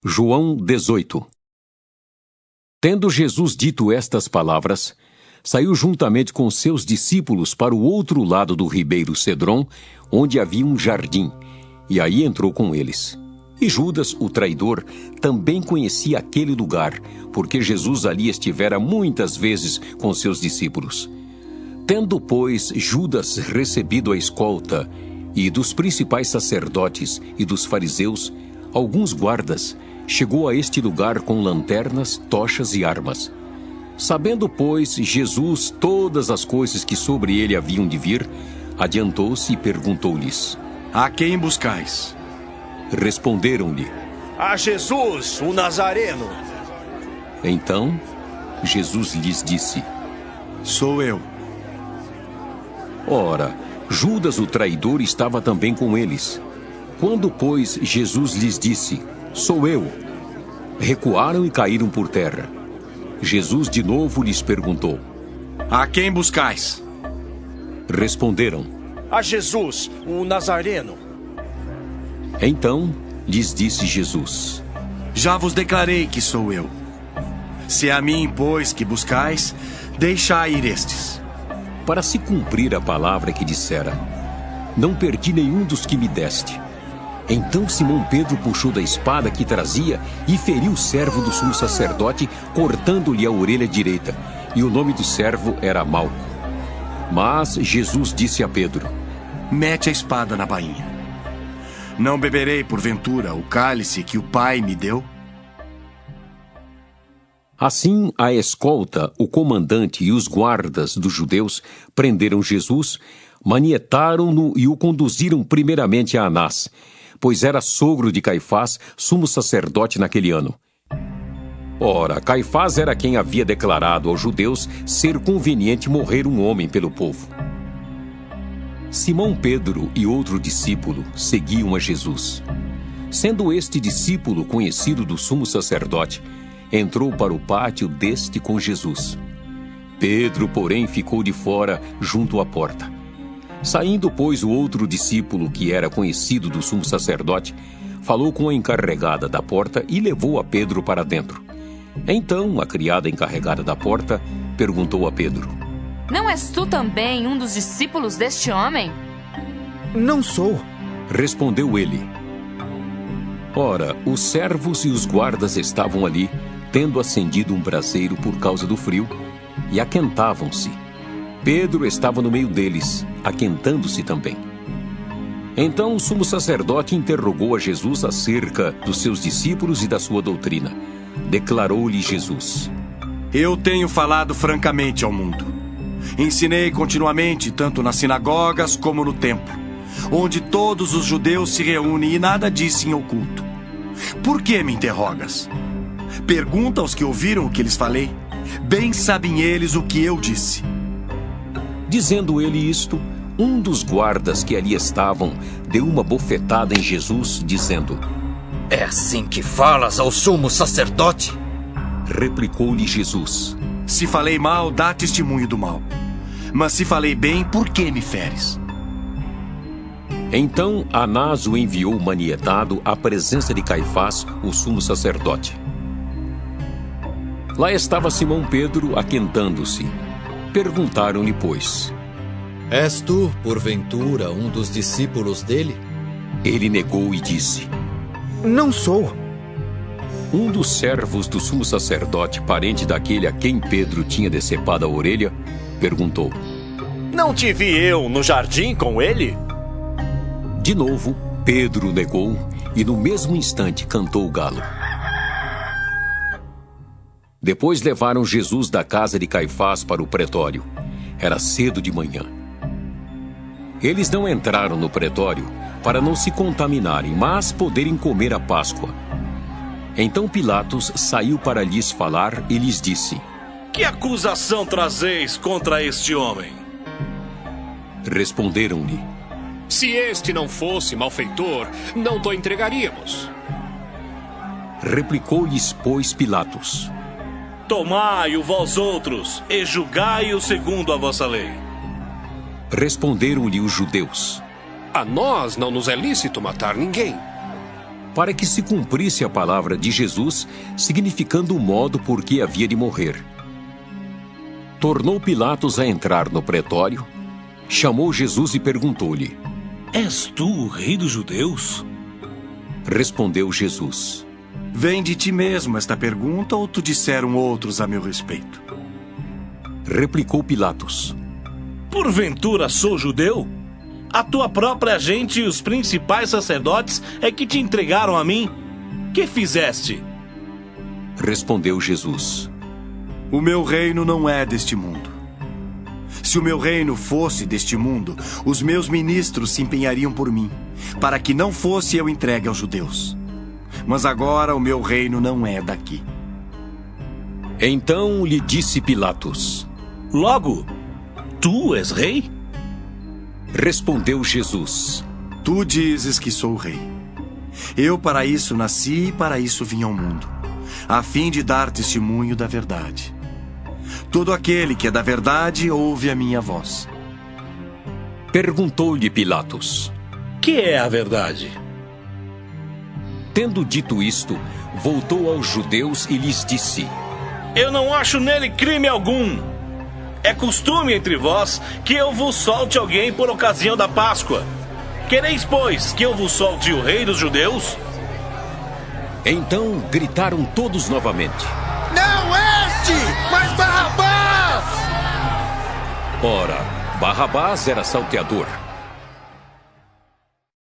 João 18. Tendo Jesus dito estas palavras, saiu juntamente com seus discípulos para o outro lado do ribeiro Cedron, onde havia um jardim, e aí entrou com eles. E Judas, o traidor, também conhecia aquele lugar, porque Jesus ali estivera muitas vezes com seus discípulos. Tendo, pois, Judas recebido a escolta, e dos principais sacerdotes e dos fariseus, alguns guardas, chegou a este lugar com lanternas, tochas e armas. Sabendo, pois, Jesus todas as coisas que sobre ele haviam de vir, adiantou-se e perguntou-lhes: A quem buscais? Responderam-lhe: A Jesus, o Nazareno. Então, Jesus lhes disse: Sou eu. Ora, Judas o traidor estava também com eles. Quando, pois, Jesus lhes disse: Sou eu, recuaram e caíram por terra. Jesus de novo lhes perguntou: A quem buscais? Responderam: A Jesus, o Nazareno. Então lhes disse Jesus: Já vos declarei que sou eu. Se é a mim, pois, que buscais, deixai ir estes. Para se cumprir a palavra que dissera: Não perdi nenhum dos que me deste. Então Simão Pedro puxou da espada que trazia e feriu o servo do sumo sacerdote, cortando-lhe a orelha direita. E o nome do servo era Malco. Mas Jesus disse a Pedro: Mete a espada na bainha. Não beberei, porventura, o cálice que o Pai me deu? Assim, a escolta, o comandante e os guardas dos judeus prenderam Jesus, manietaram-no e o conduziram primeiramente a Anás, pois era sogro de Caifás, sumo sacerdote naquele ano. Ora, Caifás era quem havia declarado aos judeus ser conveniente morrer um homem pelo povo. Simão Pedro e outro discípulo seguiam a Jesus. Sendo este discípulo conhecido do sumo sacerdote, entrou para o pátio deste com Jesus. Pedro, porém, ficou de fora, junto à porta. Saindo, pois, o outro discípulo, que era conhecido do sumo sacerdote, falou com a encarregada da porta e levou a Pedro para dentro. Então, a criada encarregada da porta perguntou a Pedro: Não és tu também um dos discípulos deste homem? Não sou. Respondeu ele. Ora, os servos e os guardas estavam ali, tendo acendido um braseiro por causa do frio, e aquentavam-se. Pedro estava no meio deles, aquentando-se também. Então o sumo sacerdote interrogou a Jesus acerca dos seus discípulos e da sua doutrina. Declarou-lhe Jesus: Eu tenho falado francamente ao mundo. Ensinei continuamente, tanto nas sinagogas como no templo, onde todos os judeus se reúnem, e nada disse em oculto. Por que me interrogas? Pergunta aos que ouviram o que lhes falei. Bem sabem eles o que eu disse. Dizendo ele isto, um dos guardas que ali estavam deu uma bofetada em Jesus, dizendo: É assim que falas ao sumo sacerdote? Replicou-lhe Jesus: Se falei mal, dá testemunho do mal. Mas se falei bem, por que me feres? Então Anás o enviou manietado à presença de Caifás, o sumo sacerdote. Lá estava Simão Pedro aquentando-se. Perguntaram-lhe, pois: És tu, porventura, um dos discípulos dele? Ele negou e disse: Não sou. Um dos servos do sumo sacerdote, parente daquele a quem Pedro tinha decepado a orelha, perguntou: Não te vi eu no jardim com ele? De novo, Pedro negou e no mesmo instante cantou o galo. Depois levaram Jesus da casa de Caifás para o pretório. Era cedo de manhã. Eles não entraram no pretório para não se contaminarem, mas poderem comer a Páscoa. Então Pilatos saiu para lhes falar e lhes disse: Que acusação trazeis contra este homem? Responderam-lhe: Se este não fosse malfeitor, não o entregaríamos. Replicou-lhes, pois, Pilatos: Tomai-o vós outros, e julgai-o segundo a vossa lei. Responderam-lhe os judeus: A nós não nos é lícito matar ninguém. para que se cumprisse a palavra de Jesus, significando o modo por que havia de morrer. Tornou Pilatos a entrar no pretório, chamou Jesus e perguntou-lhe: És tu o rei dos judeus? Respondeu Jesus: Vem de ti mesmo esta pergunta ou tu disseram outros a meu respeito? Replicou Pilatos: Porventura sou judeu? A tua própria gente e os principais sacerdotes é que te entregaram a mim. Que fizeste? Respondeu Jesus: O meu reino não é deste mundo. Se o meu reino fosse deste mundo, os meus ministros se empenhariam por mim, para que não fosse eu entregue aos judeus. Mas agora o meu reino não é daqui. Então lhe disse Pilatos: Logo, tu és rei? Respondeu Jesus: Tu dizes que sou rei. Eu para isso nasci e para isso vim ao mundo, a fim de dar testemunho da verdade. Todo aquele que é da verdade ouve a minha voz. Perguntou-lhe Pilatos: Que é a verdade? Tendo dito isto, voltou aos judeus e lhes disse: Eu não acho nele crime algum. É costume entre vós que eu vos solte alguém por ocasião da Páscoa. Quereis, pois, que eu vos solte o rei dos judeus? Então gritaram todos novamente: Não este, mas Barrabás! Ora, Barrabás era salteador.